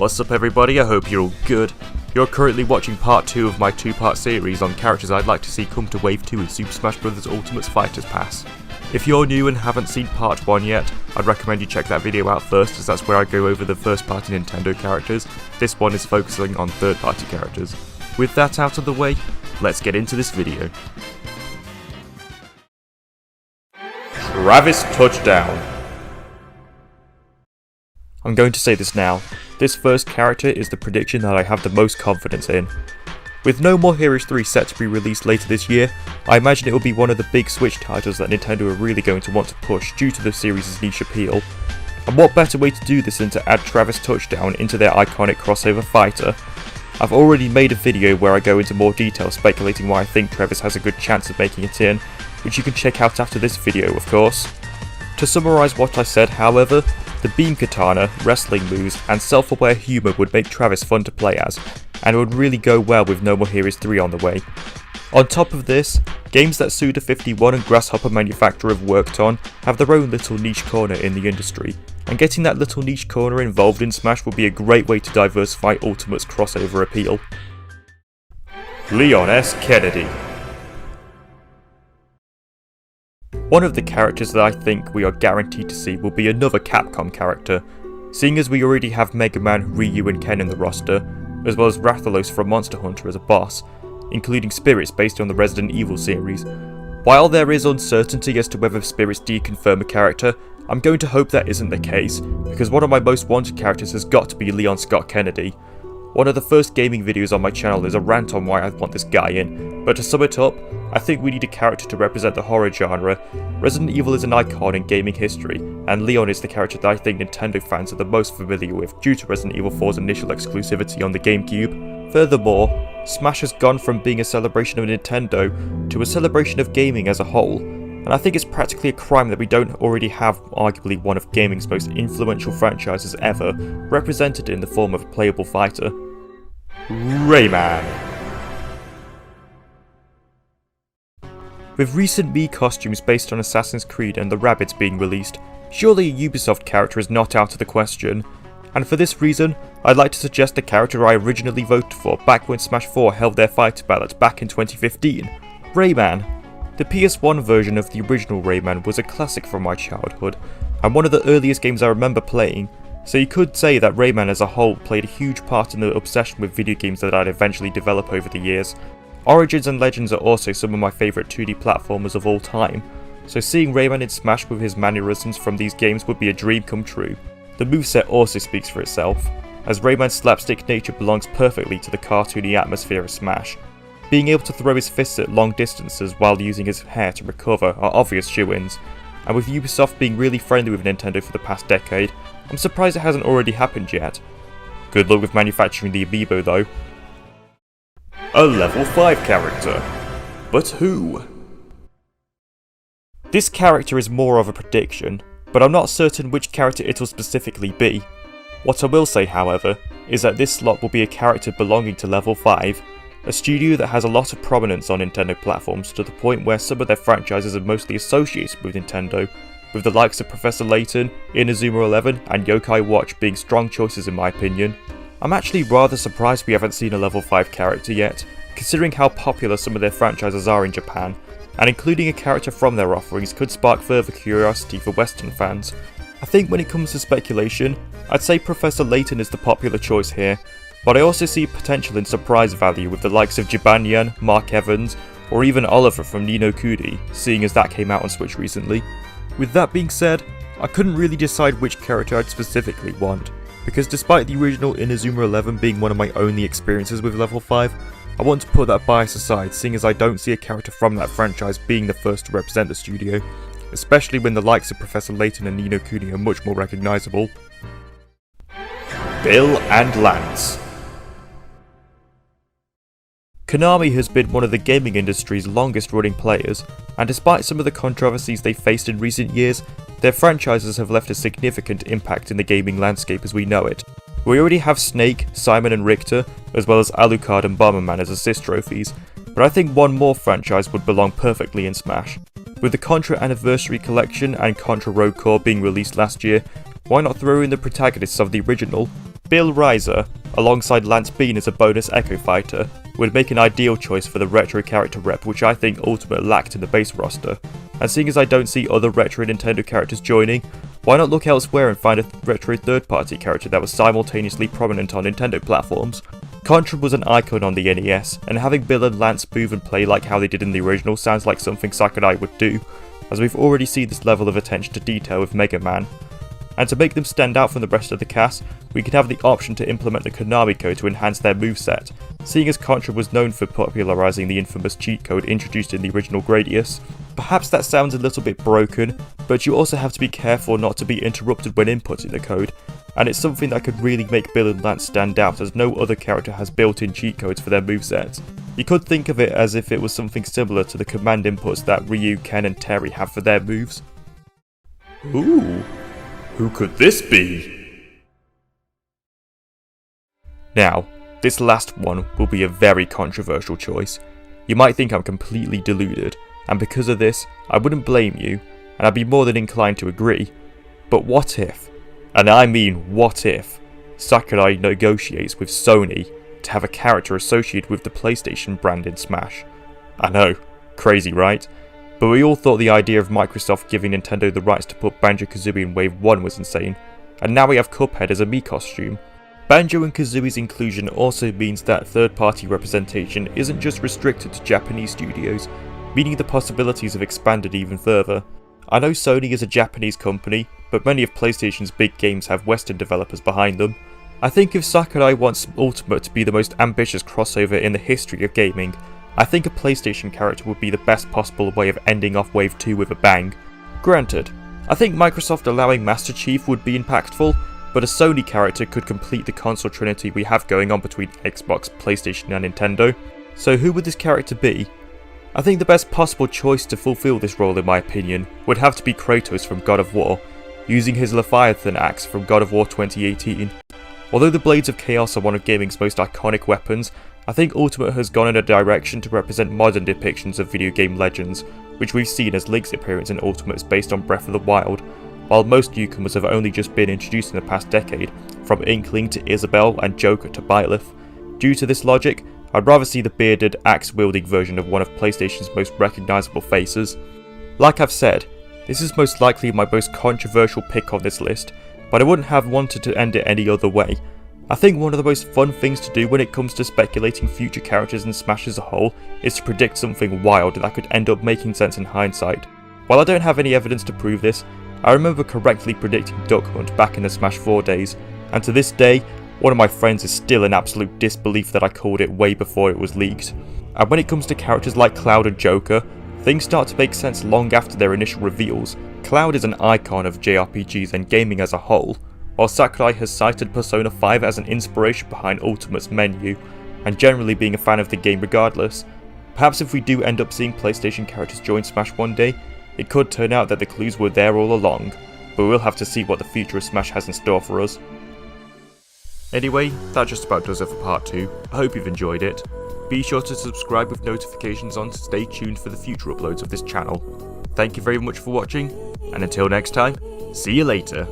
What's up everybody, I hope you're all good. You're currently watching part 2 of my 2-part series on characters I'd like to see come to Wave 2 in Super Smash Bros. Ultimate Fighters Pass. If you're new and haven't seen part 1 yet, I'd recommend you check that video out first, as that's where I go over the first party Nintendo characters. This one is focusing on third party characters. With that out of the way, let's get into this video. Travis Touchdown. I'm going to say this now, this first character is the prediction that I have the most confidence in. With No More Heroes 3 set to be released later this year, I imagine it will be one of the big Switch titles that Nintendo are really going to want to push due to the series' niche appeal. And what better way to do this than to add Travis Touchdown into their iconic crossover fighter? I've already made a video where I go into more detail speculating why I think Travis has a good chance of making it in, which you can check out after this video of course. To summarise what I said however, the beam katana, wrestling moves, and self-aware humour would make Travis fun to play as, and it would really go well with No More Heroes 3 on the way. On top of this, games that Suda51 and Grasshopper Manufacturer have worked on have their own little niche corner in the industry, and getting that little niche corner involved in Smash would be a great way to diversify Ultimate's crossover appeal. Leon S. Kennedy. One of the characters that I think we are guaranteed to see will be another Capcom character, seeing as we already have Mega Man, Ryu and Ken in the roster, as well as Rathalos from Monster Hunter as a boss, including Spirits based on the Resident Evil series. While there is uncertainty as to whether Spirits deconfirm a character, I'm going to hope that isn't the case, because one of my most wanted characters has got to be Leon Scott Kennedy. One of the first gaming videos on my channel is a rant on why I want this guy in, but to sum it up, I think we need a character to represent the horror genre. Resident Evil is an icon in gaming history, and Leon is the character that I think Nintendo fans are the most familiar with due to Resident Evil 4's initial exclusivity on the GameCube. Furthermore, Smash has gone from being a celebration of Nintendo to a celebration of gaming as a whole, and I think it's practically a crime that we don't already have arguably one of gaming's most influential franchises ever represented in the form of a playable fighter. Rayman. With recent Mii costumes based on Assassin's Creed and the Rabbids being released, surely a Ubisoft character is not out of the question. And for this reason, I'd like to suggest the character I originally voted for back when Smash 4 held their fighter ballots back in 2015, Rayman. The PS1 version of the original Rayman was a classic from my childhood, and one of the earliest games I remember playing, so you could say that Rayman as a whole played a huge part in the obsession with video games that I'd eventually develop over the years. Origins and Legends are also some of my favourite 2D platformers of all time, so seeing Rayman in Smash with his mannerisms from these games would be a dream come true. The moveset also speaks for itself, as Rayman's slapstick nature belongs perfectly to the cartoony atmosphere of Smash. Being able to throw his fists at long distances while using his hair to recover are obvious shoo-ins, and with Ubisoft being really friendly with Nintendo for the past decade, I'm surprised it hasn't already happened yet. Good luck with manufacturing the Amiibo though. A level 5 character. But who? This character is more of a prediction, but I'm not certain which character it will specifically be. What I will say however, is that this slot will be a character belonging to Level 5, a studio that has a lot of prominence on Nintendo platforms to the point where some of their franchises are mostly associated with Nintendo, with the likes of Professor Layton, Inazuma 11 and Yokai Watch being strong choices in my opinion. I'm actually rather surprised we haven't seen a level 5 character yet, considering how popular some of their franchises are in Japan, and including a character from their offerings could spark further curiosity for Western fans. I think when it comes to speculation, I'd say Professor Layton is the popular choice here, but I also see potential in surprise value with the likes of Jibanyan, Mark Evans, or even Oliver from Ni no Kuni, seeing as that came out on Switch recently. With that being said, I couldn't really decide which character I'd specifically want, because despite the original Inazuma 11 being one of my only experiences with level 5, I want to put that bias aside seeing as I don't see a character from that franchise being the first to represent the studio, especially when the likes of Professor Layton and Ni no Kuni are much more recognisable. Bill and Lance. Konami has been one of the gaming industry's longest running players, and despite some of the controversies they've faced in recent years, their franchises have left a significant impact in the gaming landscape as we know it. We already have Snake, Simon and Richter, as well as Alucard and Bomberman as assist trophies, but I think one more franchise would belong perfectly in Smash. With the Contra Anniversary Collection and Contra Road Core being released last year, why not throw in the protagonists of the original? Bill Riser, alongside Lance Bean as a bonus Echo Fighter, would make an ideal choice for the retro character rep, which I think Ultimate lacked in the base roster. And seeing as I don't see other retro Nintendo characters joining, why not look elsewhere and find a retro third-party character that was simultaneously prominent on Nintendo platforms? Contra was an icon on the NES, and having Bill and Lance move and play like how they did in the original sounds like something Sakurai would do, as we've already seen this level of attention to detail with Mega Man. And to make them stand out from the rest of the cast, we could have the option to implement the Konami code to enhance their moveset, seeing as Contra was known for popularising the infamous cheat code introduced in the original Gradius. Perhaps that sounds a little bit broken, but you also have to be careful not to be interrupted when inputting the code, and it's something that could really make Bill and Lance stand out as no other character has built-in cheat codes for their movesets. You could think of it as if it was something similar to the command inputs that Ryu, Ken and Terry have for their moves. Ooh, who could this be? Now, this last one will be a very controversial choice. You might think I'm completely deluded, and because of this, I wouldn't blame you, and I'd be more than inclined to agree. But what if, and I mean what if, Sakurai negotiates with Sony to have a character associated with the PlayStation brand in Smash? I know, crazy right? But we all thought the idea of Microsoft giving Nintendo the rights to put Banjo-Kazooie in Wave 1 was insane, and now we have Cuphead as a Mii costume. Banjo and Kazooie's inclusion also means that third-party representation isn't just restricted to Japanese studios, meaning the possibilities have expanded even further. I know Sony is a Japanese company, but many of PlayStation's big games have Western developers behind them. I think if Sakurai wants Ultimate to be the most ambitious crossover in the history of gaming, I think a PlayStation character would be the best possible way of ending off Wave 2 with a bang. Granted, I think Microsoft allowing Master Chief would be impactful, but a Sony character could complete the console trinity we have going on between Xbox, PlayStation and Nintendo. So who would this character be? I think the best possible choice to fulfill this role in my opinion would have to be Kratos from God of War, using his Leviathan axe from God of War 2018. Although the Blades of Chaos are one of gaming's most iconic weapons, I think Ultimate has gone in a direction to represent modern depictions of video game legends, which we've seen as Link's appearance in Ultimate is based on Breath of the Wild, while most newcomers have only just been introduced in the past decade, from Inkling to Isabelle and Joker to Byleth. Due to this logic, I'd rather see the bearded, axe-wielding version of one of PlayStation's most recognisable faces. Like I've said, this is most likely my most controversial pick on this list, but I wouldn't have wanted to end it any other way. I think one of the most fun things to do when it comes to speculating future characters in Smash as a whole is to predict something wild that could end up making sense in hindsight. While I don't have any evidence to prove this, I remember correctly predicting Duck Hunt back in the Smash 4 days, and to this day, one of my friends is still in absolute disbelief that I called it way before it was leaked. And when it comes to characters like Cloud and Joker, things start to make sense long after their initial reveals. Cloud is an icon of JRPGs and gaming as a whole, while Sakurai has cited Persona 5 as an inspiration behind Ultimate's menu, and generally being a fan of the game regardless. Perhaps if we do end up seeing PlayStation characters join Smash one day, it could turn out that the clues were there all along, but we'll have to see what the future of Smash has in store for us. Anyway, that just about does it for part 2. I hope you've enjoyed it. Be sure to subscribe with notifications on to stay tuned for the future uploads of this channel. Thank you very much for watching, and until next time, see you later.